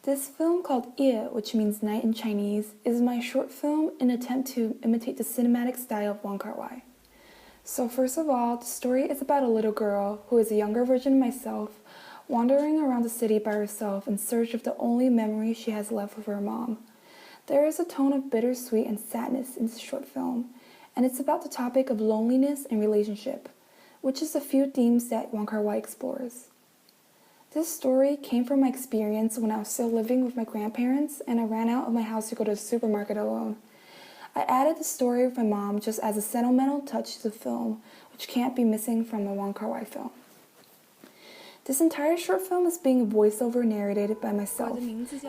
This film called Ye, which means night in Chinese, is my short film in an attempt to imitate the cinematic style of Wong Kar-wai. So first of all, the story is about a little girl who is a younger version of myself, wandering around the city by herself in search of the only memory she has left of her mom. There is a tone of bittersweet and sadness in this short film, and it's about the topic of loneliness and relationship, which is a few themes that Wong Kar-wai explores. This story came from my experience when I was still living with my grandparents and I ran out of my house to go to the supermarket alone. I added the story of my mom just as a sentimental touch to the film, which can't be missing from a Wong Kar-wai film. This entire short film is being voiceover narrated by myself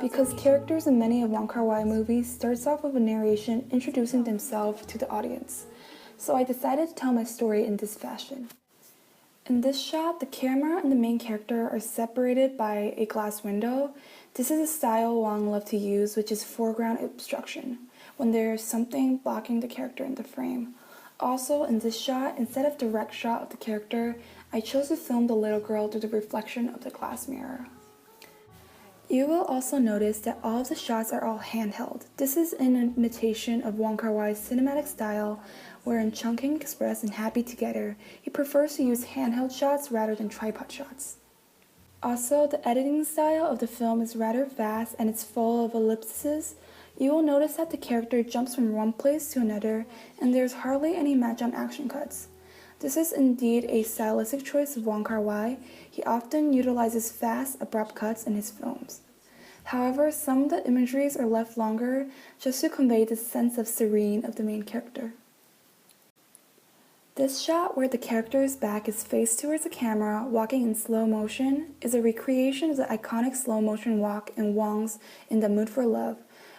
because characters in many of Wong Kar-wai movies starts off with a narration introducing themselves to the audience. So I decided to tell my story in this fashion. In this shot, the camera and the main character are separated by a glass window. This is a style Wong loved to use, which is foreground obstruction, when there is something blocking the character in the frame. Also, in this shot, instead of direct shot of the character, I chose to film the little girl through the reflection of the glass mirror. You will also notice that all of the shots are all handheld. This is an imitation of Wong Kar-wai's cinematic style, where in Chungking Express and Happy Together, he prefers to use handheld shots rather than tripod shots. Also, the editing style of the film is rather fast and it's full of ellipses. You will notice that the character jumps from one place to another and there's hardly any match-on action cuts. This is indeed a stylistic choice of Wong Kar-wai. He often utilizes fast, abrupt cuts in his films. However, some of the imageries are left longer just to convey the sense of serene of the main character. This shot where the character's back is faced towards the camera, walking in slow motion, is a recreation of the iconic slow motion walk in Wong's In the Mood for Love.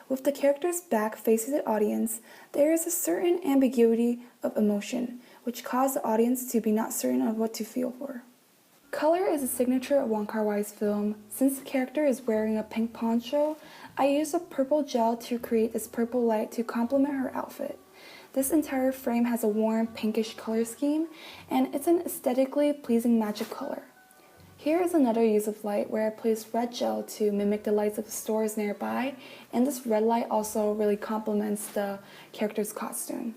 With the character's back facing the audience, there is a certain ambiguity of emotion, which caused the audience to be not certain of what to feel for. Color is a signature of Wong Kar-wai's film. Since the character is wearing a pink poncho, I used a purple gel to create this purple light to complement her outfit. This entire frame has a warm pinkish color scheme, and it's an aesthetically pleasing match of color. Here is another use of light where I placed red gel to mimic the lights of the stores nearby, and this red light also really complements the character's costume.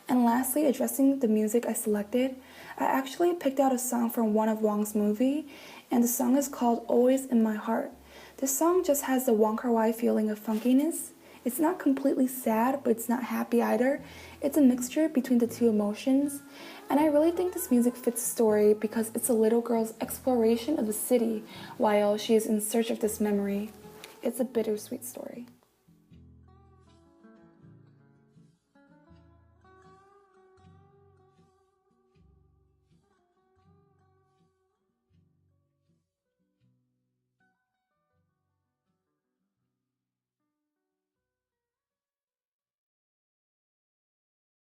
And lastly, addressing the music I selected, I actually picked out a song from one of Wong's movies, and the song is called Always in My Heart. This song just has the Wong Kar-wai feeling of funkiness. It's not completely sad, but it's not happy either. It's a mixture between the two emotions, and I really think this music fits the story because it's a little girl's exploration of the city while she is in search of this memory. It's a bittersweet story.